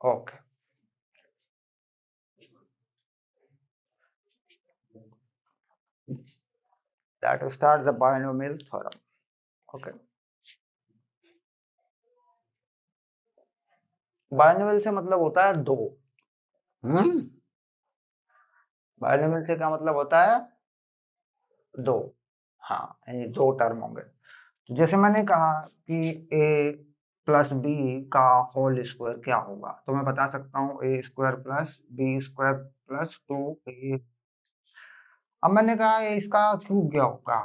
Okay, that start the binomial theorem. Okay, binomial से मतलब होता है दो। बायनोमियल से क्या मतलब होता है? दो। हाँ, यानी दो टर्म होंगे। तो जैसे मैंने कहा कि a प्लस बी का होल स्क्वायर क्या होगा, तो मैं बता सकता हूँ a square plus b square plus 2a। अब मैंने कहा इसका क्यूब क्या होगा,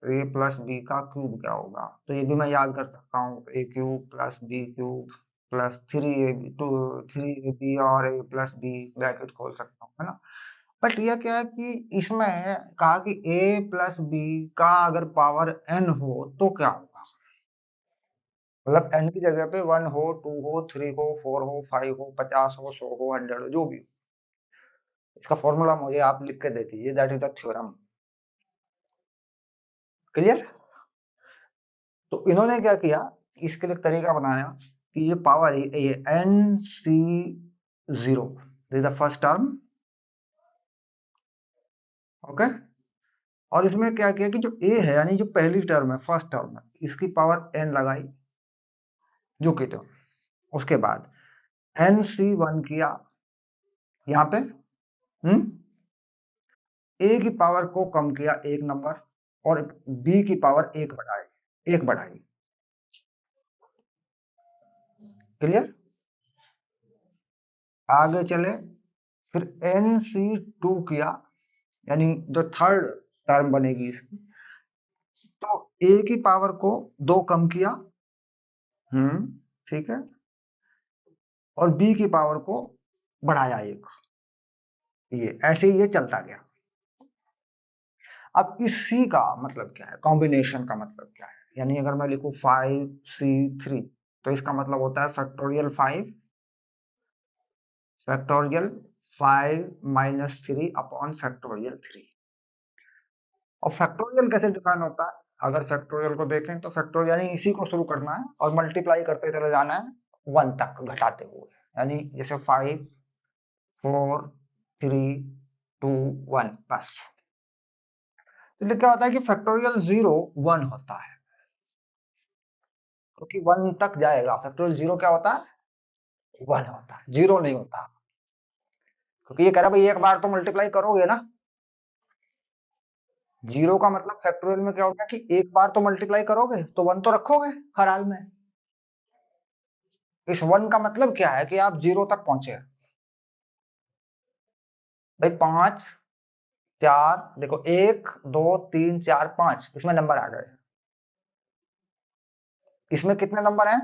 ए प्लस बी का क्यूब क्या होगा, तो ये भी मैं याद कर सकता हूँ, a cube plus b cube plus 3ab 3ab और ए प्लस बी ब्रैकेट खोल सकता हूँ, है ना। बट ये क्या है कि इसमें कहा कि a प्लस बी का अगर पावर n हो तो क्या होगा, मतलब n की जगह पे 1 हो, 2 हो, 3 हो, 4 हो, 5 हो, 50 हो, 100 हो, 100 हो, जो भी हो, इसका फॉर्मूला मुझे आप लिख के दे दीजिए, that is the theorem. Clear? तो इन्होंने क्या किया, इसके लिए तरीका बनाया कि ये पावर ये N C zero, this the first term. Okay, और इसमें क्या किया कि जो ए है यानी जो पहली टर्म है, फर्स्ट टर्म है, इसकी पावर एन लगाई जो कि टर्म, उसके बाद एन सी वन किया यहाँ पे, ए की पावर को कम किया एक नंबर, और बी की पावर एक बढ़ाई। क्लियर? आगे चले, फिर एन सी टू किया, यानी जो थर्ड टर्म बनेगी इसकी, तो ए की पावर को दो कम किया, ठीक है, और बी की पावर को बढ़ाया एक, ये ऐसे ही ये चलता गया। अब इस सी का मतलब क्या है, कॉम्बिनेशन का मतलब क्या है, यानी अगर मैं लिखूं 5c3, तो इसका मतलब होता है factorial 5, factorial 5 minus 3 upon factorial 3। और फैक्टोरियल कैसे डिफाइन होता है, अगर फैक्टोरियल को देखें तो फैक्टोरियल यानी इसी को शुरू करना है और मल्टीप्लाई करते चले जाना है 1 तक घटाते हुए, यानी जैसे 5 4 3 2 1 बस। तो क्या होता है कि फैक्टोरियल 0 1 होता है, क्योंकि 1 तक जाएगा, फैक्टोरियल 0 क्या होता है, 1 होता है, 0 नहीं होता, क्योंकि ये कह रहा है भाई एक बार तो मल्टीप्लाई करोगे ना। 0 का मतलब फैक्टोरियल में क्या होगा कि एक बार तो मल्टीप्लाई करोगे तो 1 तो रखोगे हर हाल में। इस 1 का मतलब क्या है कि आप 0 तक पहुंचे भाई। 5 4 देखो, 1 2 3 4 5, इसमें नंबर आ गए। इसमें कितने नंबर हैं,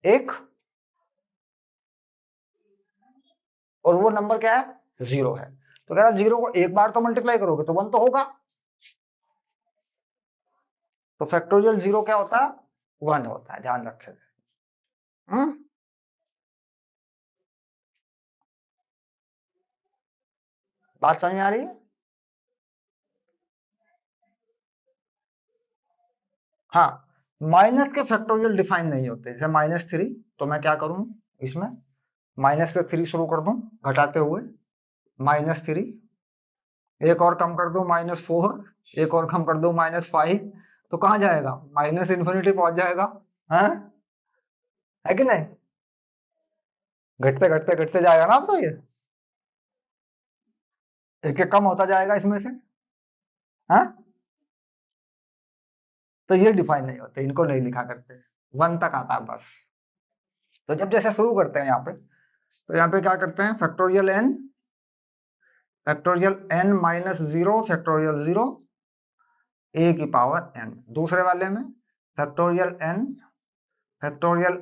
एक, और वो नंबर क्या है, 0 है। तो कह रहा 0 को एक बार तो मल्टीप्लाई करोगे तो 1 तो होगा। तो फैक्टोरियल 0 क्या होता है, 1 होता है, ध्यान रखें। हम्म बात समझ में आ रही है? हाँ, माइनस के फैक्टोरियल डिफाइन नहीं होते, जैसे -3, तो मैं क्या करूं, इसमें माइनस से 3 शुरू कर दूं घटाते हुए, -3, एक और कम कर दूं -4, एक और कम कर दूं -5, तो कहां जाएगा, माइनस इन्फिनिटी पहुंच जाएगा, है कि नहीं? घटते घटते घटते जाएगा ना, अब तो ये एक एक कम होता जाएगा इसमें से, हाँ। तो ये डिफाइन नहीं होते, इनको नहीं लिखा करते, 1 तक आता है बस। तो जब जैसे शुरू करते हैं यहाँ पे, तो यहाँ पे क्या करते हैं, factorial n minus 0 factorial 0 a की पावर n। दूसरे वाले में फैक्टोरियल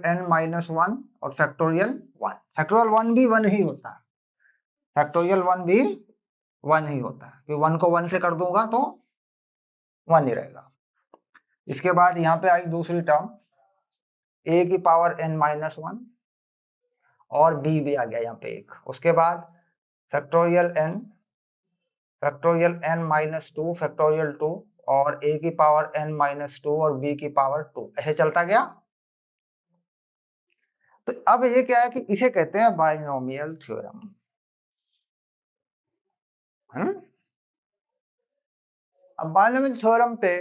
n माइनस 1 और फैक्टोरियल 1। फैक्टोरियल 1 भी 1 ही होता है, फैक्टोरियल 1 भी 1 ही होता है, कि 1 को 1 से कर दूंगा तो 1 ही रहेगा। इसके बाद यहाँ पे आई दूसरी टर्म a की पावर n माइनस 1, और b भी आ गया यहाँ पे एक। उसके बाद फैक्टोरियल n माइनस 2 फैक्टोरियल 2, और a की पावर n माइनस 2 और b की पावर 2, ऐसे चलता गया। तो अब ये क्या है कि इसे कहते हैं बाइनोमियल थ्योरम, है ना। अब बाइनोमियल थ्योरम पे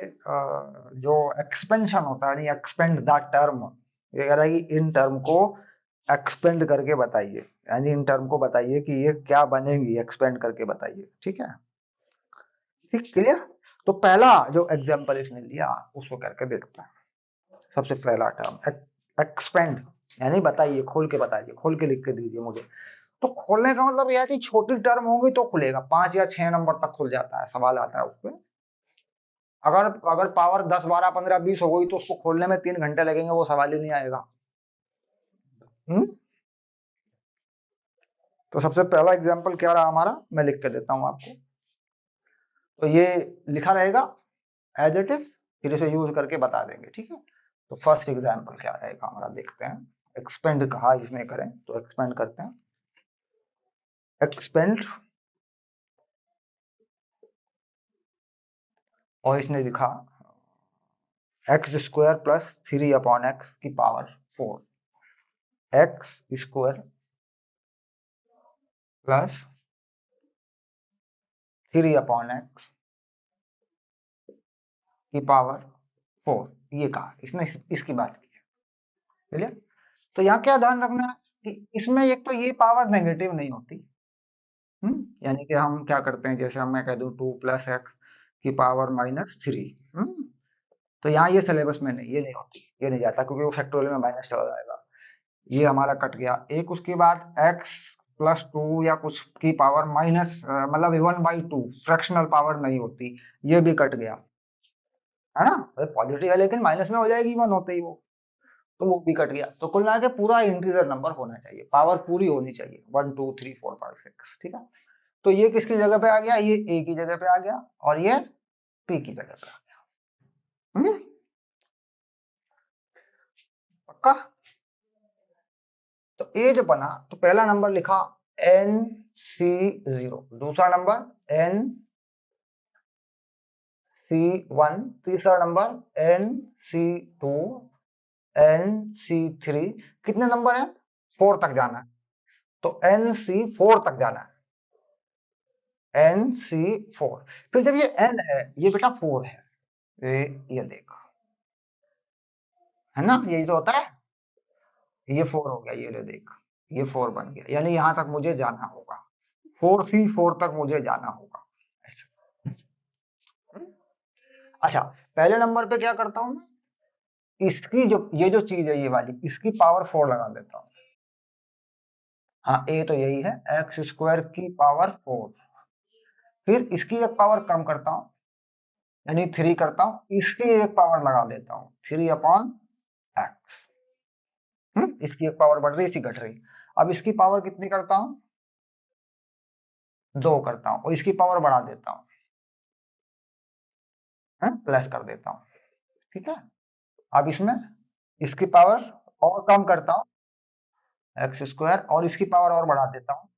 जो एक्सपेंशन होता है, एक्सपेंड द टर्म, ये कह रहा है कि इन टर्म को एक्सपेंड करके बताइए, यानी इन टर्म को बताइए कि ये क्या बनेंगी, एक्सपेंड करके बताइए, ठीक है। ठीक, क्लियर। तो पहला जो एग्जांपल इसने लिया उसको करके देखते हैं। सबसे पहला टर्म एक्सपेंड, यानी बताइए, खोल के बताइए, खोल के लिख के दीजिए मुझे। तो खोलने का मतलब यह है कि छोटी टर्म होगी तो खुलेगा, 5 या 6 नंबर तक खुल जाता है, सवाल आता है उसपे। अगर अगर पावर 10 12 15 20 हो गई तो उसको खोलने में 3 घंटे लगेंगे, वो सवाल ही नहीं आएगा। हम्म। तो सबसे पहला एग्जांपल क्या रहा हमारा, मैं लिख के देता हूं आपको। तो ये लिखा रहेगा एज इट इज, फिर इसे यूज करके बता देंगे, ठीक है। तो फर्स्ट एग्जांपल क्या रहेगा हमारा, देखते हैं। एक्सपेंड कहा इसने करें, तो एक्सपेंड करते हैं। एक्सपेंड, और इसने लिखा एक्स स्क्वायर प्लस 3/x की power 4, x square plus 3/x की पावर 4, ये कहा इसने, इसकी बात की है, चलिए। तो यहाँ क्या ध्यान रखना है कि इसमें एक तो ये पावर नेगेटिव नहीं होती। यानी कि हम क्या करते हैं, जैसे हम मैं कह दूं 2 + x की पावर -3। तो यहाँ ये सिलेबस में नहीं, ये नहीं होती, ये नहीं जाता, क्योंकि वो फैक्टोरियल में माइनस चला जाएगा। ये हमारा कट गया एक, उसके बाद x +2 या कुछ की पावर माइनस, मतलब 1/2 फ्रैक्शनल पावर नहीं होती, ये भी कट गया, है ना। पॉजिटिव है लेकिन माइनस में हो जाएगी 1 होते ही वो, तो वो भी कट गया। तो कुल मिला के पूरा इंटीजर नंबर होना चाहिए, पावर पूरी होनी चाहिए, 1 2 3 4 5 6, ठीक है। तो ये किसकी जगह पे आ गया, ये a की जगह पे आ गया, और ये p की जगह पे आ गया। पक्का। तो a जो बना, तो पहला नंबर लिखा NC0, दूसरा नंबर NC1, तीसरा नंबर NC2, NC3, कितने नंबर है, 4 तक जाना है। तो NC4 तक जाना है, NC4। फिर जब ये N है, ये बेटा 4 है, ये देख, है ना, यही तो होता है। ये 4 हो गया, ये ले देख, ये 4 बन गया, यानी यहां तक मुझे जाना होगा, 4C4 तक मुझे जाना होगा, ऐसा। अच्छा, पहले नंबर पे क्या करता हूं मैं, इसकी जो ये जो चीज है ये वाली, इसकी पावर 4 लगा देता हूं। हाँ, ए तो यही है, x² की पावर 4। फिर इसकी एक पावर कम करता हूं, यानी 3 करता हूं, इसकी एक पावर लगा देता हूं, 3/x। इसकी एक पावर बढ़ रही, इसकी घट रही। अब इसकी पावर कितनी करता हूं, 2 करता हूं, और इसकी पावर बढ़ा देता हूं, प्लस कर देता हूं, ठीक है। अब इसमें इसकी पावर और कम करता हूं, x², और इसकी पावर और बढ़ा देता हूं,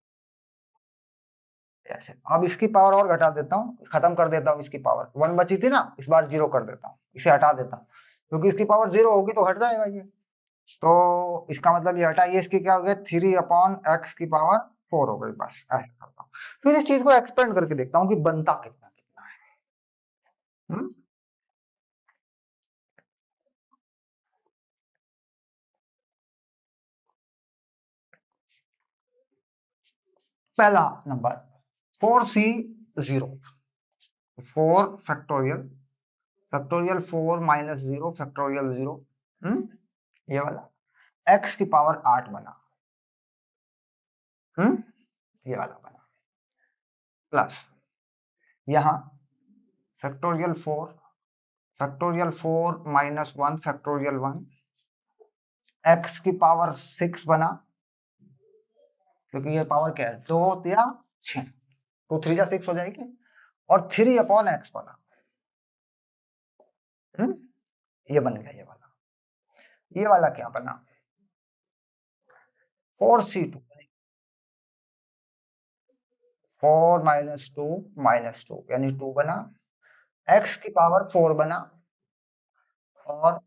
ऐसे। अब इसकी पावर और घटा देता हूं, खत्म कर देता हूं इसकी पावर, 1 बची थी ना, इस बार 0 कर देता हूं, इसे हटा देता हूं, क्योंकि इसकी पावर 0 होगी तो हट जाएगा ये। तो इसका मतलब ये हटा, ये इसकी क्या हो गया, 3/x की पावर 4 हो गई, बस ऐसे करता हूँ। फिर इस चीज को एक्सपेंड करके देखता हूँ कि बनता कितना कितना है। हम्म? पहला number 4C0, 4 factorial, factorial 4 -0 factorial 0, ये वाला, x की पावर 8 बना, हम्म ये वाला बना, प्लस यहाँ फैक्टोरियल 4 -1 फैक्टोरियल 1, x की पावर 6 बना, क्योंकि ये पावर क्या है, 2 या 6, 2 3 जा 6 हो जाएगी, और 3/x बना। ये बन गया, ये वाला क्या बना, 4C2, 4 -2 -2 यानी 2 बना, x की पावर 4 बना, और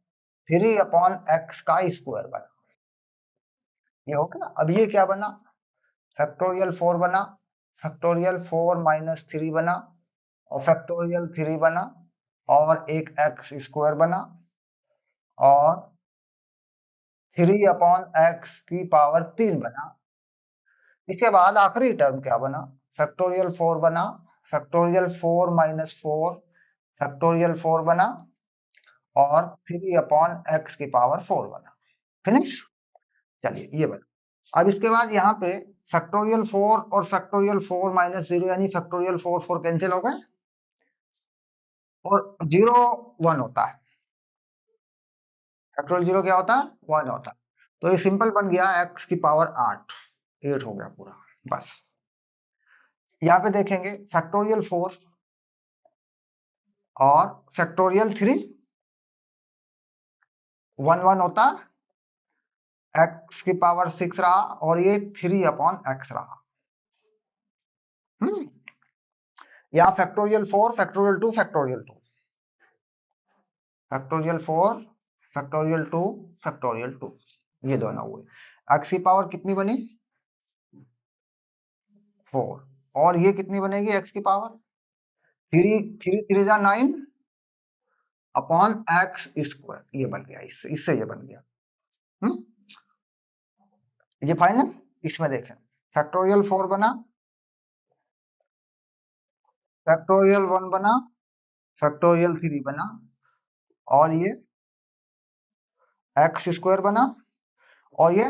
3/x का स्क्वायर बना। ये हो गया। अब ये क्या बना, फैक्टोरियल 4 बना, फैक्टोरियल 4 माइनस 3 बना, और फैक्टोरियल 3 बना, और एक एक्स स्क्वायर बना, और 3/x³ बना। इसके बाद आखिरी टर्म क्या बना, फैक्टोरियल 4 बना, फैक्टोरियल 4 माइनस 4, फैक्टोरियल 4 बना, और 3/x⁴ बना। फिनिश। चलिए ये बना। अब इसके बाद यहाँ पे फैक्टोरियल 4 और फैक्टोरियल 4 माइनस 0 यानी फैक्टोरियल 4 4 कैंसिल हो गए, और 0 1 होता है। फैक्टोरियल 0 क्या होता है, 1 होता है। तो ये सिंपल बन गया x⁸ 8 हो गया पूरा। बस यहाँ पे देखेंगे फैक्टोरियल 4 और फैक्टोरियल 3 1 1 होता है, x⁶ रहा, और ये 3/x रहा। हम्म। यहाँ factorial 4 factorial 2 factorial 2, factorial 4 factorial 2 factorial 2, ये दोनों हुए। x⁴ कितनी बनी, 4, और ये कितनी बनेगी x⁴, 3 3 3 जा 9 अपॉन x², ये बन गया, इससे इससे ये बन गया। हम्म। ये फाइनल। इसमें देखें फैक्टोरियल 4 बना, फैक्टोरियल 1 बना, फैक्टोरियल 3 बना, और ये x² बना, और ये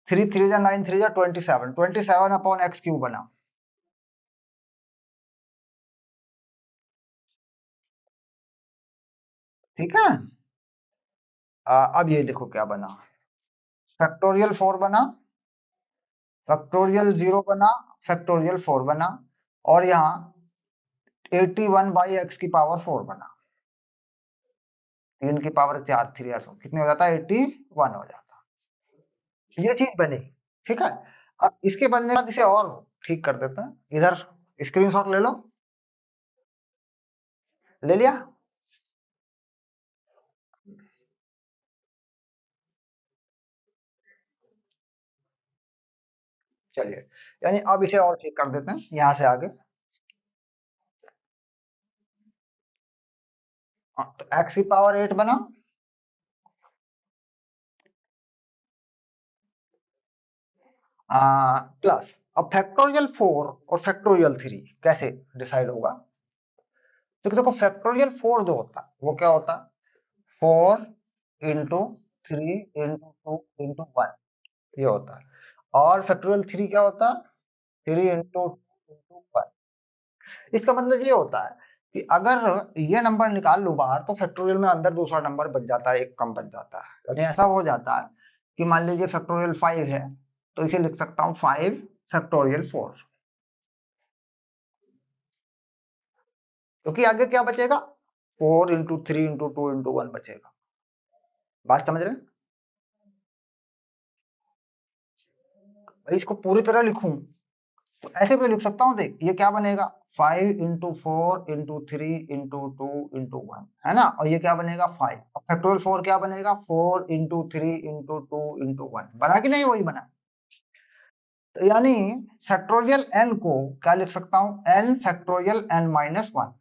3 3 जा 9 3 जा 27 27 अपॉन x³ बना। ठीक है। अब ये देखो क्या बना, फैक्टोरियल 4 बना, फैक्टोरियल 0 बना, फैक्टोरियल 4 बना, और यहाँ 81/x⁴ बना। 3⁴ 4 3 कितने हो जाता है, 81 हो जाता। ये चीज बनी। ठीक है। अब इसके बनने के बाद इसे और ठीक कर देते हैं। इधर स्क्रीनशॉट ले लो, ले लिया। चलिए, यानी अब इसे और ठीक कर देते हैं यहां से आगे। तो x⁸ 8 बना, प्लस, अब फैक्टोरियल 4 और फैक्टोरियल 3 कैसे डिसाइड होगा, तो देखो फैक्टोरियल 4 जो होता है वो क्या होता है, 4 × 3 × 2 × 1, ये होता है। और फैक्टोरियल 3 क्या होता है, 3 × 2 × 1। इसका मतलब ये होता है कि अगर ये नंबर निकाल लूं बाहर, तो फैक्टोरियल में अंदर दूसरा नंबर बच जाता है, एक कम बच जाता है। यानी ऐसा हो जाता है कि मान लीजिए फैक्टोरियल 5 है, तो इसे लिख सकता हूँ 5 फैक्टोरियल 4, क्योंकि आगे क्या बचेगा, 4 × 3 × 2 × 1 बचेगा। बात समझ रहे हैं। भाई इसको पूरी तरह लिखूं तो ऐसे भी लिख सकता हूँ, देख ये क्या बनेगा, 5 × 4 × 3 × 2 × 1, है ना, और ये क्या बनेगा 5। अब फैक्टोरियल 4 क्या बनेगा, 4 × 3 × 2 × 1, बना कि नहीं, वही बना। तो यानी फैक्टोरियल n को क्या लिख सकता हूँ, n फैक्टोरियल n−1,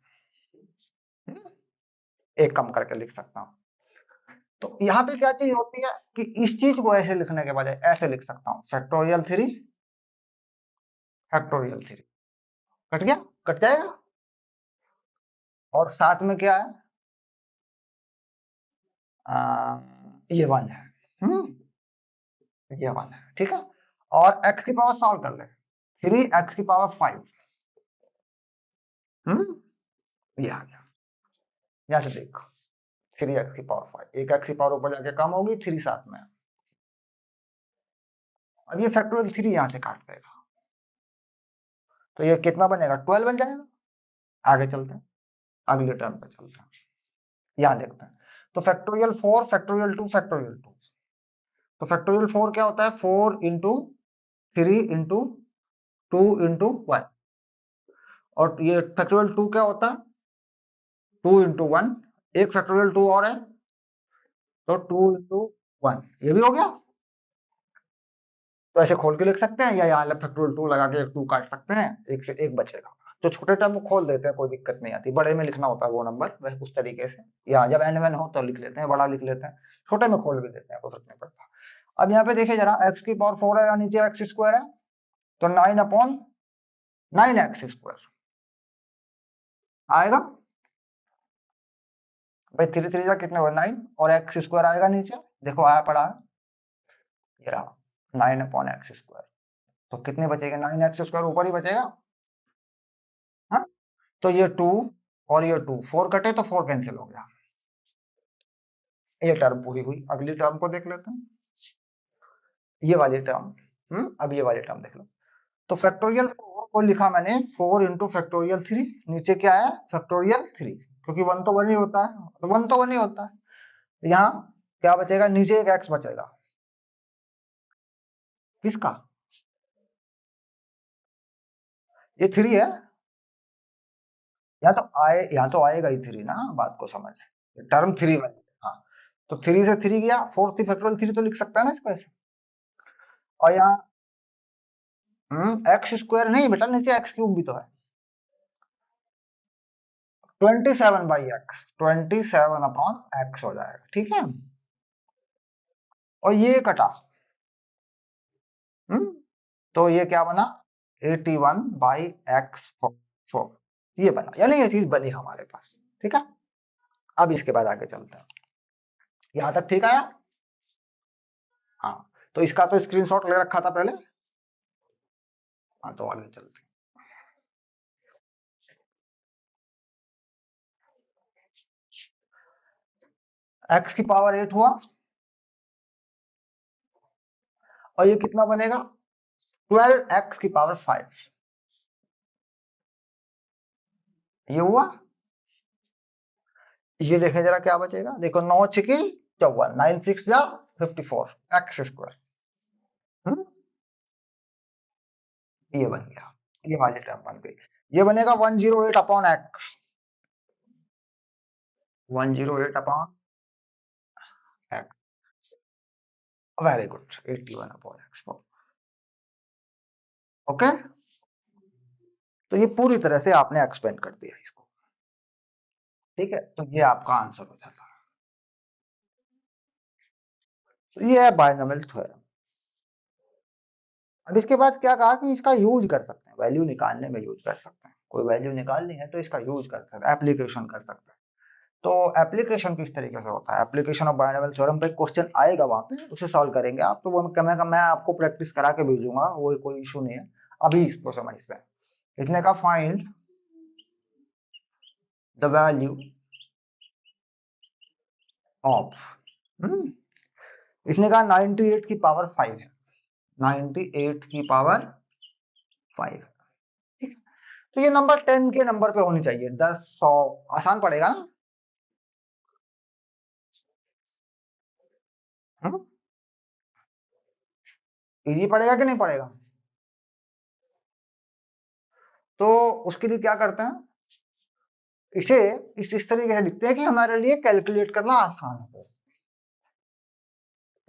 एक कम करके लिख सकता हूँ। तो यहाँ पे क्या चीज होती है कि इस चीज को ऐसे लिखने के बजाय ऐसे लिख सकता हूँ, फैक्टोरियल 3 फैक्टोरियल 3, कट गया, कट जाएगा। और साथ में क्या है, ये 1 है। ये 1 है, ठीक है। और x⁴ सॉल्व कर ले, 3x⁵ ये आ गया। यहाँ से देख, 3x⁵ एक x⁵ ऊपर जाके कम होगी, 3 साथ में। अब ये फैक्टोरियल 3 यहाँ से काट देगा, तो ये कितना बनेगा, 12 बन जाएगा। आगे चलते हैं, अगले टर्म पे चलते हैं, यहाँ देखते हैं। तो फैक्टोरियल 4 फैक्टोरियल 2 फैक्टोरियल 2, तो फैक्टोरियल 4 क्या होता है, 4 × 3 × 2 × 1, और ये फैक्टोरियल 2 क्या होता है, 2 × 1, एक फैक्टोरियल 2 और है, तो 2 × 1, ये भी हो गया। तो ऐसे खोल के लिख सकते हैं, या यहाँ फैक्टोरियल 2 लगा के 2 काट सकते हैं, एक से एक बचेगा। तो छोटे टर्म को खोल देते हैं, कोई दिक्कत नहीं आती। बड़े में लिखना होता है वो नंबर वैसे उस तरीके से, या जब एन वन हो तो लिख लेते हैं, बड़ा लिख लेते हैं, छोटे में खोल भी देते हैं, कोई फर्क नहीं पड़ता। अब यहाँ पे देखिए जरा, एक्स की पावर 4 है या नीचे एक्स स्क्वायर है, तो 9/9 एक्स स्क्वायर आएगा भाई। 3 3 कितने हुए 9, और एक्स स्क्वायर आएगा नीचे, देखो आया पड़ा है, ये रहा 9/x स्क्वायर। तो कितने बचेगा, 9x स्क्वायर ऊपर ही बचेगा। हाँ, तो ये 2 और ये 2, 4 कटे तो 4 कैंसिल हो गया, ये टर्म पूरी हुई। अगली टर्म को देख लेते हैं, ये वाली टर्म। अब ये वाली टर्म देख लो। तो फैक्टोरियल 4 को लिखा मैंने 4 इंटू फैक्टोरियल 3, नीचे क्या है फैक्टोरियल 3, क्योंकि 1 तो 1 ही होता है, तो 1 तो 1 ही होता है। यहाँ क्या बचेगा, नीचे एक एक्स बचेगा, किसका, ये 3 है, यहाँ तो आएगा ही 3 ना, बात को समझ, टर्म 3 बन, हाँ। तो 3 से 3 गया, 4 थी फैक्टोरियल 3 तो लिख सकता है ना इसको ऐसे। और यहाँ एक्स स्क्वायर नहीं बेटा, नीचे एक्स क्यूब भी तो है, 27/x, 27/x हो जाएगा, ठीक है। और ये कटा, हम्म तो ये क्या बना, 81/x4, ये बना, यानी ये चीज बनी हमारे पास, ठीक है। अब इसके बाद आगे चलते हैं, यहां तक ठीक आया। हाँ, तो इसका तो स्क्रीनशॉट ले रखा था पहले। हाँ, तो आगे चलते हैं। एक्स की पावर 8 हुआ, और ये कितना बनेगा, 12x की पावर 5, ये हुआ। ये देखें जरा क्या बचेगा, देखो 9 6 54, 9 6 जा 54 एक्स स्क्वायर, ये बन गया, ये वाली टर्म बन गई। ये बनेगा 108/x, 108/x, very good, 81/x। Okay, तो ये पूरी तरह से आपने एक्सप्लेन कर दिया इसको, ठीक है। तो ये आपका आंसर हो जाता है। तो ये है बायनॉमियल थ्योरम। अब इसके बाद क्या कहा कि इसका यूज कर सकते हैं, वैल्यू निकालने में यूज कर सकते हैं, कोई वैल्यू निकालनी है तो इसका यूज कर सकते हैं, एप्लीकेशन कर सकते हैं। तो एप्लीकेशन किस तरीके से होता है, एप्लीकेशन ऑफ बायनॉमियल थ्योरम पे क्वेश्चन आएगा, वहां पे उसे सॉल्व करेंगे आप, तो वो मैं आपको प्रैक्टिस करा के भेजूंगा, वो कोई इशू नहीं है। अभी इसको समझते हैं। इसने कहा फाइंड द वैल्यू ऑफ, इसने कहा 98 की पावर 5 है, 98 की पावर 5, ठीक है। तो ये नंबर 10 के नंबर पे होनी चाहिए, 10 100, आसान पड़ेगा ना। इजी पड़ेगा कि नहीं पड़ेगा। तो उसके लिए क्या करते हैं, इसे इस तरीके से लिखते हैं कि हमारे लिए कैलकुलेट करना आसान हो।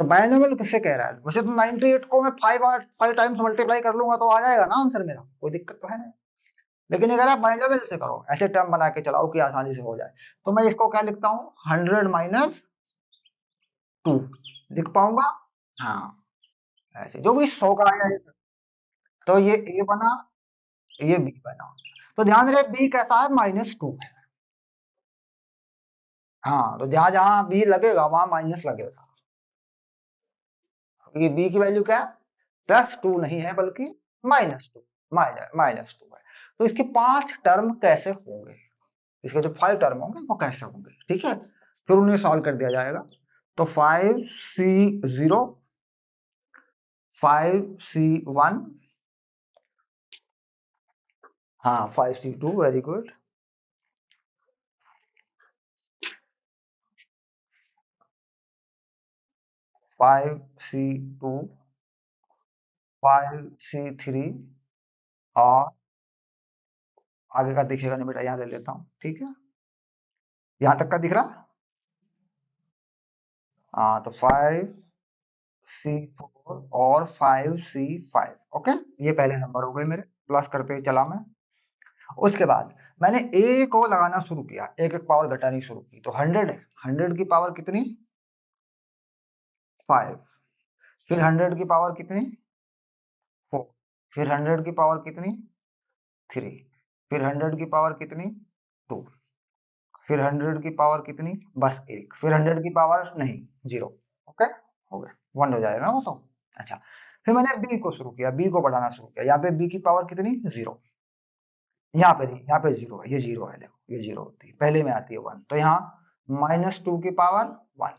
तो बायनोमियल किसे कह रहा है, वैसे तो 98 को मैं 5 टाइम्स मल्टीप्लाई कर लूंगा तो आ जाएगा ना आंसर मेरा, कोई दिक्कत तो है नहीं। लेकिन अगर आप बायनोमियल से करो, ऐसे टर्म बना के चलाओ कि आसानी से हो जाए, तो मैं इसको क्या लिखता हूँ, 100 - 2 लिख पाऊंगा। हाँ, ऐसे जो भी 100 का आया, तो ये ए बना, ये बी बना। तो ध्यान रहे बी कैसा है, -2 है। हाँ, तो जहां जहां बी लगेगा वहां माइनस लगेगा, क्योंकि बी की वैल्यू क्या है, +2 नहीं है बल्कि -2, -2 है। तो इसके 5 टर्म कैसे होंगे, इसके जो 5 टर्म होंगे वो कैसे होंगे, ठीक है। फिर उन्हें सॉल्व कर दिया जाएगा। तो 5C0, 5C1, हाँ 5C2, very good, 5C2, 5C3, और आगे का दिखेगा नहीं बेटा, यहाँ ले लेता हूँ, ठीक है। यहाँ तक का दिख रहा, हाँ, तो 5 C4 और 5C5। ओके, ये पहले नंबर हो गए मेरे, प्लस करते चला मैं। उसके बाद मैंने ए को लगाना शुरू किया, एक एक पावर घटानी शुरू की, तो 100 है, 100 की पावर कितनी, 5। फिर 100 की पावर कितनी, 4। फिर 100 की पावर कितनी, 3। फिर 100 की पावर कितनी, 2। फिर 100 की पावर कितनी, बस 1। फिर 100 की पावर नहीं, 0। ओके, हो गया, 1 हो जाएगा ना वो तो। अच्छा, फिर मैंने बी को शुरू किया, बी को बढ़ाना शुरू किया, यहाँ पे बी की पावर कितनी, 0। यहाँ पे नहीं, यहाँ पे 0 है, ये 0 है, देखो ये 0 होती है, पहले में आती है 1, तो यहाँ -2 की पावर 1,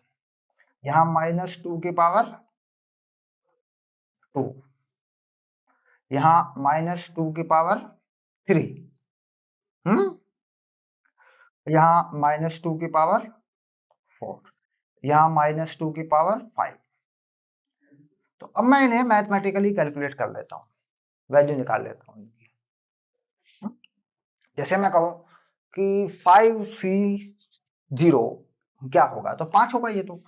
यहाँ -2 की पावर 2, यहाँ -2 की पावर 3, यहाँ -2 की पावर 4, यहाँ -2 की पावर 5। तो अब मैं इन्हें मैथमेटिकली कैलकुलेट कर लेता हूँ, वैल्यू निकाल लेता हूँ इनकी। जैसे मैं कहूँ कि 5C0 क्या होगा, तो 5 होगा ये तो,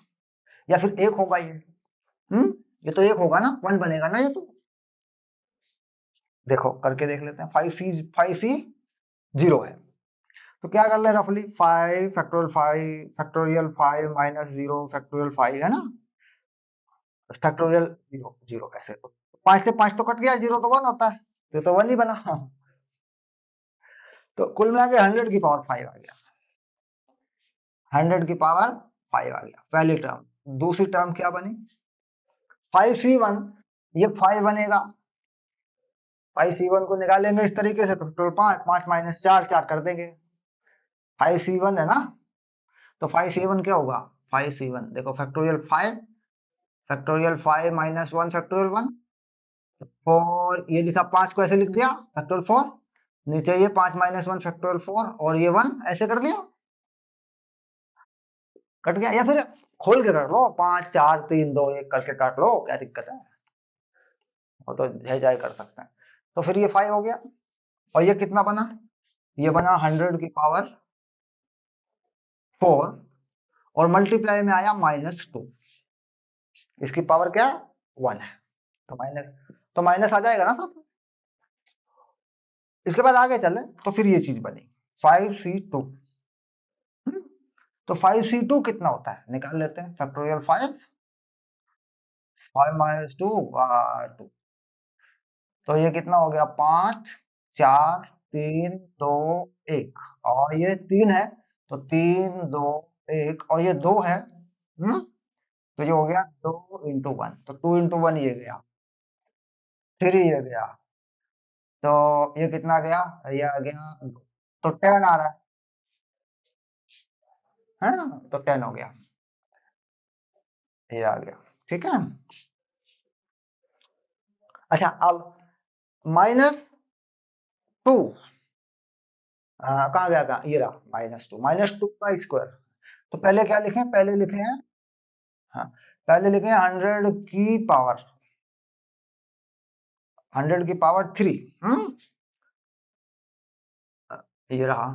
या फिर 1 होगा ये, ये तो 1 होगा ना, 1 बनेगा ना ये तो। देखो करके देख लेते हैं, 5C 0 है, तो क्या कर ले रफली, 5 फैक्टोरियल 5 फैक्टोरियल 5 -0 फैक्टोरियल 5 है ना, फैक्टोरियल 0 0 कैसे, तो 5 से 5 तो कट गया, 0 तो 1 होता है, तो 1 ही बना। तो कुल मिला के 100 की पावर 5 आ गया, 100 की पावर 5 आ गया पहली टर्म। दूसरी टर्म क्या बनी, 5C1, ये 5 बनेगा, 5C1 को निकालेंगे इस तरीके से, तो टोटल 5, 5 - 4, 4 कर देंगे, 5C1 है ना, तो 5C1 क्या होगा, 5C1 देखो, फैक्टोरियल 5 फैक्टोरियल 5 -1 फैक्टोरियल 1, और ये लिखा 5 को ऐसे लिख दिया फैक्टोरियल 4, नीचे ये 5 -1 फैक्टोरियल 4, और ये 1 ऐसे कर दिया, कट गया, या फिर खोल के कर लो, 5 4 3 2 1 करके काट लो, क्या दिक्कत है, वो तो है जाए कर सकते हैं। तो फिर ये 5 हो गया, और ये कितना बना, ये बना 100 की पावर 4, और मल्टीप्लाई में आया -2, इसकी पावर क्या है, 1 है, तो माइनस आ जाएगा ना सब। इसके बाद आगे चले तो फिर ये चीज बनी 5C2, तो 5C2 कितना होता है निकाल लेते हैं, फैक्टोरियल 5 -2 2, तो ये कितना हो गया, 5 4 3 2 1, और ये 3 है, तो 3 2 1, और ये 2 है, तो ये हो गया 2 × 1, तो 2 × 1 ये गया, 3 ये गया, तो ये कितना गया, ये आ गया 2, तो 10 आ रहा है ना, तो 10 हो गया, ये आ गया, ठीक है। अच्छा, अब -2 कहाँ गया, कहाँ, ये रहा -2 का स्क्वायर, तो पहले क्या लिखे, पहले लिखे हैं, हाँ, पहले लिखे हैं 100 की पावर 3, ये रहा,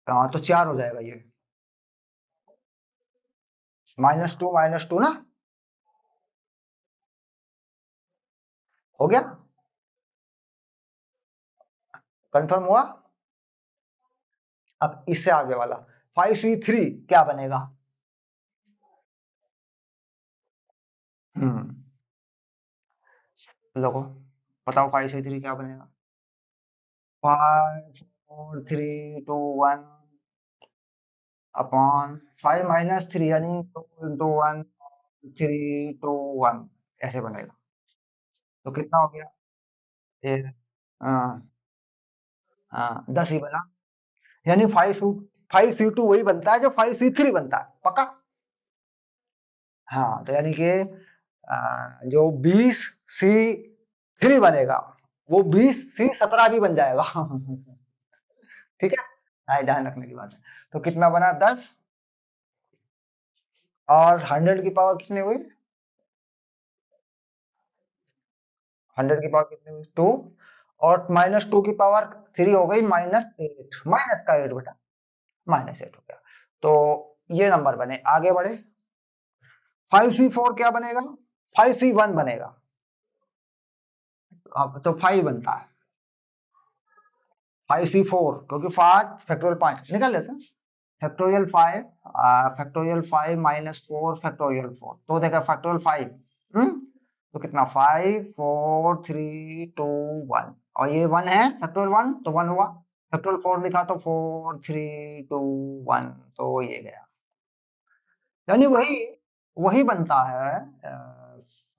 हाँ, तो 4 हो जाएगा ये, -2 ना, हो गया, कंफर्म हुआ। अब इससे आगे वाला 5C3 क्या बनेगा, हम्म लोगो बताओ 5C3 क्या बनेगा, 5 4 3 2 1 अपॉन 5 -3, यानी 2 × 1 3 2 1, ऐसे बनेगा, तो कितना हो गया, ये, हाँ हाँ 10 ही बना, यानी 5C2 वही बनता है जो 5C3 बनता है, पक्का। हाँ, तो यानी कि जो 20C3 बनेगा, वो 20C17 भी बन जाएगा। ठीक है, ध्यान रखने की बात है। तो कितना बना, 10, और 100 की पावर कितनी हुई, 100 की पावर कितनी हुई, 2, और -2 की पावर 3 हो गई -8, माइनस का 8 बेटा, -8 हो गया, तो ये नंबर बने, आगे बढ़े, 5C4 क्या बनेगा? 5C1 बनेगा। अब तो 5 बनता है 5C4, क्योंकि 5 फैक्टोरियल 5 निकाल लेते हैं। फैक्टोरियल 5 -4 फैक्टोरियल 4, तो देखा फैक्टोरियल 5। तो कितना? 5 4 3 2 1, और ये 1 है फैक्टोरियल 1, तो 1 हुआ। फैक्टोरियल 4 लिखा तो 4 3 2 1, तो ये गया। यानी वही वही बनता है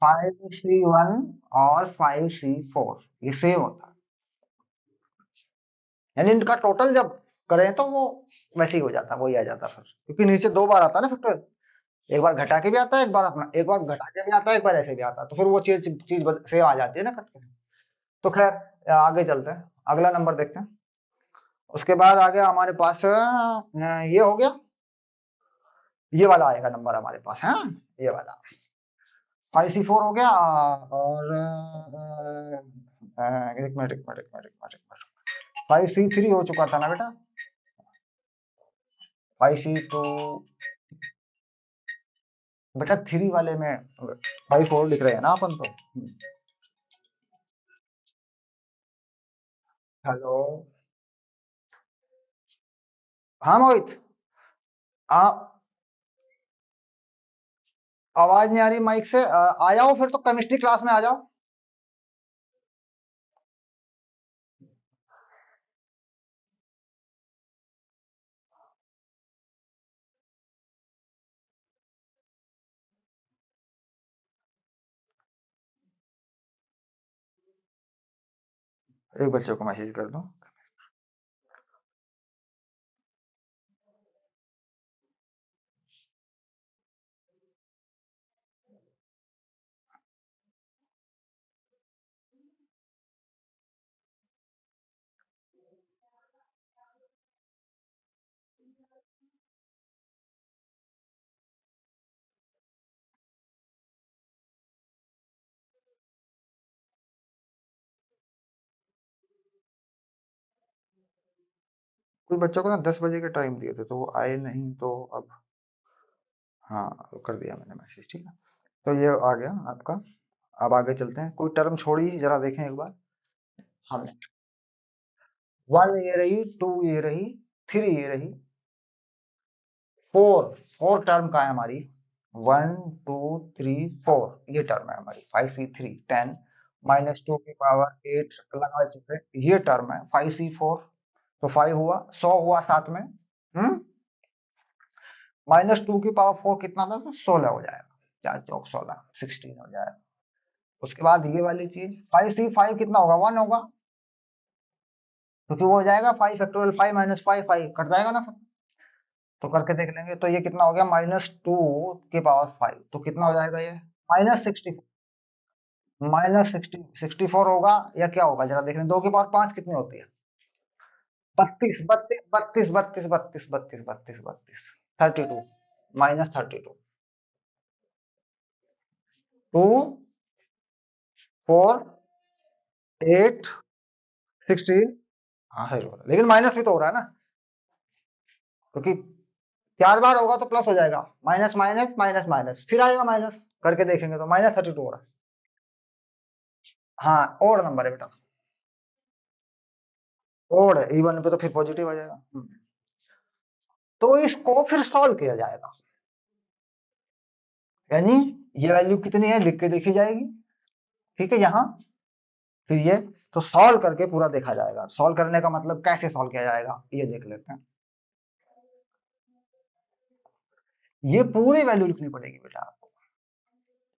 5C1 और 5C4, ये सेम होता है। यानी इनका टोटल जब करें तो वो वैसे ही हो जाता, वही आ जाता फिर, क्योंकि नीचे 2 बार आता है ना फैक्टोरियल। एक बार घटा के भी आता है, एक बार अपना, एक बार घटा के भी आता है, एक बार ऐसे भी आता है, तो फिर वो चीज चीज सेम आ जाती है ना कट के। तो खैर आगे चलते हैं, अगला नंबर देखते हैं। उसके बाद आ गया हमारे पास ये हो गया, ये वाला आएगा नंबर हमारे पास है, ये वाला 5C4 हो गया। और 5C3 हो चुका था ना बेटा? 5C2 बेटा, 3 वाले में 5 4 लिख रहे हैं ना अपन तो। हेलो। हाँ मोहित। आ, आवाज नहीं आ रही माइक से, आ जाओ फिर तो केमिस्ट्री क्लास में आ जाओ। एक बच्चे को मैसेज कर दो। कुछ बच्चों को ना 10 बजे के टाइम दिए थे, तो वो आए नहीं, तो अब हाँ तो कर दिया मैंने मैसेज, ठीक है। तो ये आ गया आपका। अब आगे चलते हैं, कोई टर्म छोड़ी जरा देखें एक बार। हमने 1 ये रही, 2 ये रही, 3 ये रही, 4 टर्म का है हमारी। 1 2 3 4 ये टर्म है हमारी। 5C3 10 -2 की पावर 8 लगा चुके, ये टर्म है 5C4। तो 5 हुआ, 100 हुआ साथ में। हम्म -2 की पावर 4 कितना था? तो 16 हो जाएगा। 4 चौक 16, 16 हो जाएगा। उसके बाद ये वाली चीज 5C5 कितना होगा? 1 होगा, क्योंकि वो हो जाएगा 5 फैक्टोरियल 5 - 5 कट जाएगा ना फिर। तो करके देख लेंगे, तो ये कितना हो गया? -2 की पावर 5, तो कितना हो जाएगा ये? -60, -60 64 होगा, या क्या होगा जरा देख लें। 2 की पावर 5 कितनी होती है? 32 32 -32 2 4 8 16। हाँ सही बोला, लेकिन माइनस भी तो हो रहा है ना, क्योंकि 4 बार होगा तो प्लस हो जाएगा। माइनस माइनस माइनस माइनस फिर आएगा माइनस, करके देखेंगे तो -32 हो रहा है। हाँ ओड नंबर है बेटा, ओड है, इवन पे तो फिर पॉजिटिव आ जाएगा। तो इसको फिर सॉल्व किया जाएगा, यानी ये वैल्यू कितनी है लिख के देखी जाएगी, ठीक है यहाँ। फिर ये तो सॉल्व करके पूरा देखा जाएगा। सॉल्व करने का मतलब कैसे सॉल्व किया जाएगा ये देख लेते हैं। ये पूरी वैल्यू लिखनी पड़ेगी बेटा आपको,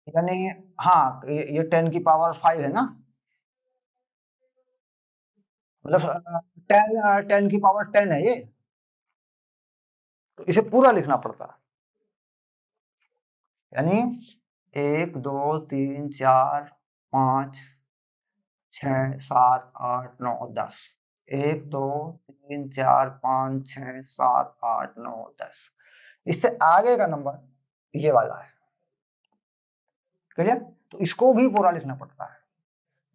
यानी हाँ ये 10 की पावर 5 है ना, मतलब 10 की पावर 10 है ये, तो इसे पूरा लिखना पड़ता है। यानी 1 2 3 4 5 6 7 8 9 10, 1 2 3 4 5 6 7 8 9 10, इससे आगे का नंबर ये वाला है, क्लियर। तो इसको भी पूरा लिखना पड़ता है।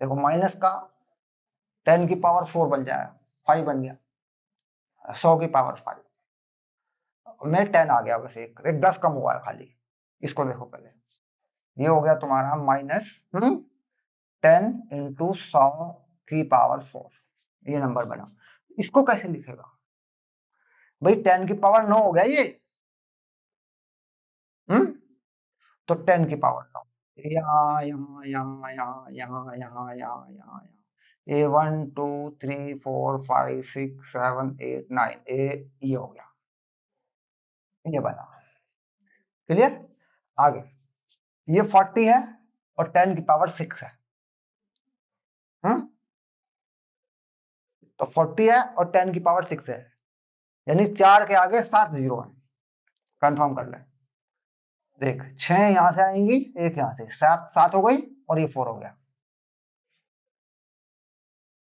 देखो माइनस का 10 की पावर 4 बन जाएगा, 5 बन गया, 100 की पावर 5 में 10 आ गया, बस एक एक 10 कम हुआ है खाली, इसको देखो पहले, ये हो गया तुम्हारा माइनस 10 × 100⁴ ये नंबर बना। इसको कैसे लिखेगा भाई, 10⁹ हो गया ये। तो 10⁹ यहाँ यहाँ यहाँ यहाँ यहाँ यहाँ यहाँ यहाँ ए 1 2 3 4 5 6 7 8 9 ये हो गया, ये बना। क्लियर? आगे ये 40 है और 10⁶ है। तो 40 है और 10⁶ है, यानी 4 के आगे 7 जीरो है। कंफर्म कर ले, देख 6 यहां से आएंगी, एक यहां से, 7 हो गई और ये 4 हो गया।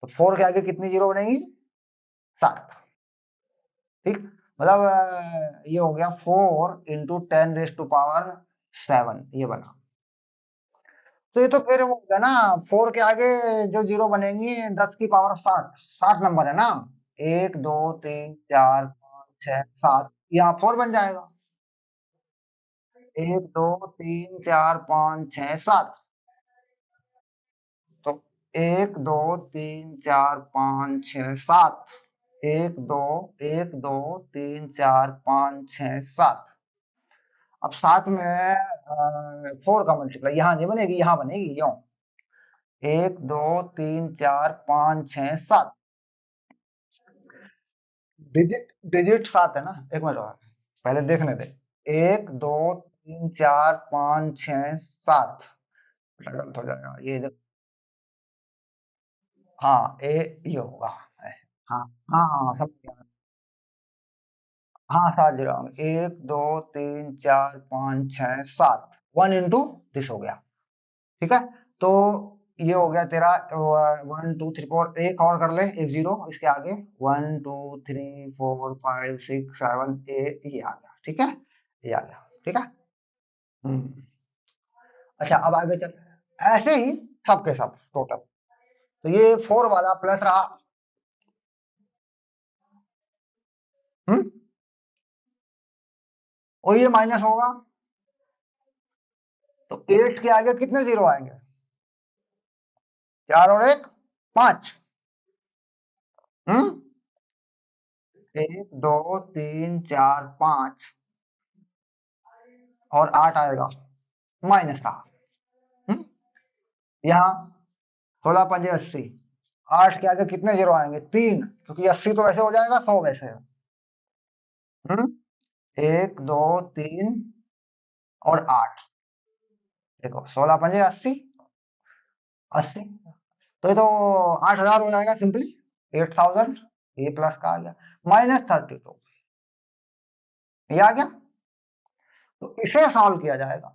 तो 4 के आगे कितनी जीरो बनेगी? 7। ठीक, मतलब ये हो गया 4 × 10⁻⁷ ये बना। तो ये तो फिर वो हो गया ना, 4 के आगे जो जीरो बनेंगी 10⁻⁷, 7 नंबर है ना, 1 2 3 4 5 6 7, यहाँ 4 बन जाएगा। 1 2 3 4 5 6 7, तो 1 2 3 4 5 6 7, 1 2 1 2 3 4 5 6 7। अब 7 में 4 का मल्टीप्लाई यहाँ नहीं बनेगी, यहाँ बनेगी यो, 1 2 3 4 5 6 7। डिजिट 7 है ना, एक मिनट और पहले देखने दे। 1 2 3 4 5 6 7, गलत हो जाएगा ये देख। हाँ ये होगा ऐसे। हाँ हाँ हाँ, समझ गया। हाँ 7 जीरो, 1 2 3 4 5 6 7, 1 × दिस हो गया। ठीक है, तो ये हो गया तेरा 1 2 3 4, एक और कर ले, एक जीरो इसके आगे, 1 2 3 4 5 6 7 ये आ गया। ठीक है, ये आ गया। ठीक है। अच्छा अब आगे चल, ऐसे ही सबके सब टोटल, तो ये 4 वाला प्लस रहा। हम्म और ये माइनस होगा, तो 8 के आगे कितने जीरो आएंगे? 4 और 1 5। 1 2 3 4 5 और 8 आएगा, माइनस रहा। यहाँ 16 5 80, 8 के आगे कितने जीरो आएंगे? 3, क्योंकि 80 तो वैसे हो जाएगा, 100 वैसे है। 1 2 3 और 8, देखो 16 5 80, 80, तो ये तो 8000 हो जाएगा सिंपली, 8000। ये प्लस का आ गया, -32 ये आ गया। तो इसे सॉल्व किया जाएगा,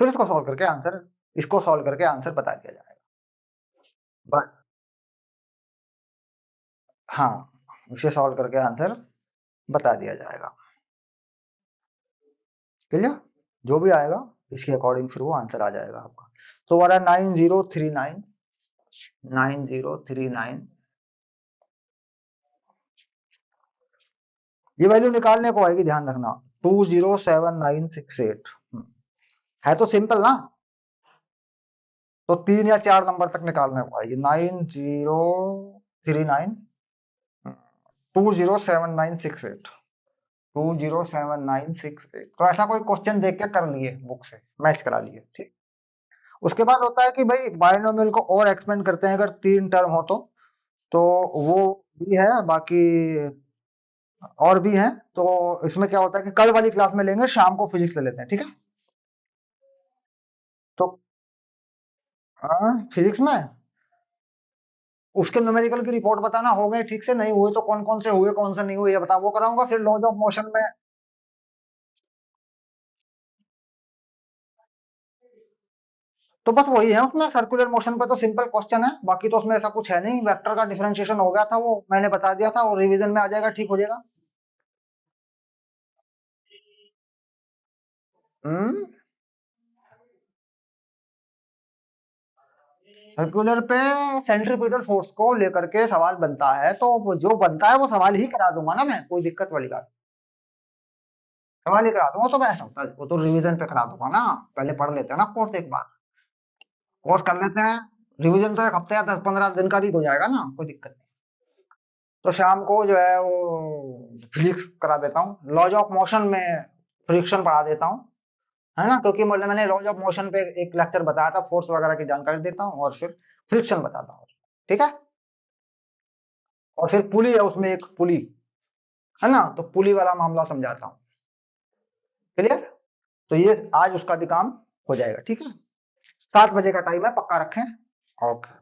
फिर इसको सॉल्व करके आंसर, इसको सॉल्व करके आंसर बता दिया जाएगा। बस हाँ, इसे सॉल्व करके आंसर बता दिया जाएगा। क्लियर? जो भी आएगा इसके अकॉर्डिंग फिर वो आंसर आ जाएगा आपका। तो हमारा 9039, 9039 ये वैल्यू निकालने को आएगी, ध्यान रखना, 207968। है तो सिंपल ना, तो 3 या 4 नंबर तक निकालने को आएगी। 9039 207968, 207968। तो ऐसा कोई क्वेश्चन देख के कर लिए, बुक से मैच करा लिए। ठीक, उसके बाद होता है कि भाई बायनोमियल को और एक्सपेंड करते हैं, अगर 3 टर्म हो तो वो भी है, बाकी और भी है। तो इसमें क्या होता है कि कल वाली क्लास में लेंगे, शाम को फिजिक्स ले लेते हैं। ठीक है, तो फिजिक्स में उसके न्यूमेरिकल की रिपोर्ट बताना, हो गए ठीक से, नहीं हुए तो कौन कौन से हुए कौन से नहीं हुए ये बता, वो कराऊंगा। फिर लॉज ऑफ मोशन में, तो बस वही है उसमें, सर्कुलर मोशन पे तो सिंपल क्वेश्चन है, बाकी तो उसमें ऐसा कुछ है नहीं। वेक्टर का डिफरेंशिएशन हो गया था, वो मैंने बता दिया था, और रिवीजन में आ जाएगा, ठीक हो जाएगा। हम्म सर्कुलर पे सेंट्रीपिटल फोर्स को लेकर के सवाल बनता है, तो वो जो बनता है वो सवाल ही करा दूंगा ना मैं, कोई दिक्कत वाली बात सवाल ही करा दूंगा, तो वैसा होता है, वो तो रिवीजन पे करा दूंगा ना, पहले पढ़ लेते हैं ना कोर्स एक बार, कोर्स कर लेते हैं, रिवीजन तो एक हफ्ते या 10-15 दिन का भी हो जाएगा ना, कोई दिक्कत नहीं। तो शाम को जो है वो फिजिक्स करा देता हूँ, लॉज ऑफ मोशन में फ्रिक्शन पढ़ा देता हूँ, है ना, क्योंकि मतलब मैंने लॉज ऑफ मोशन पे एक लेक्चर बताया था, फोर्स वगैरह की जानकारी देता हूँ और फिर फ्रिक्शन बताता हूँ, ठीक है। और फिर पुली है, उसमें एक पुली है ना, तो पुली वाला मामला समझाता हूँ, क्लियर। तो ये आज उसका भी काम हो जाएगा, ठीक है। 7 बजे का टाइम है, पक्का रखें। ओके,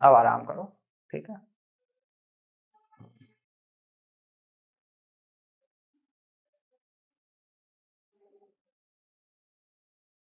अब आराम करो, ठीक है।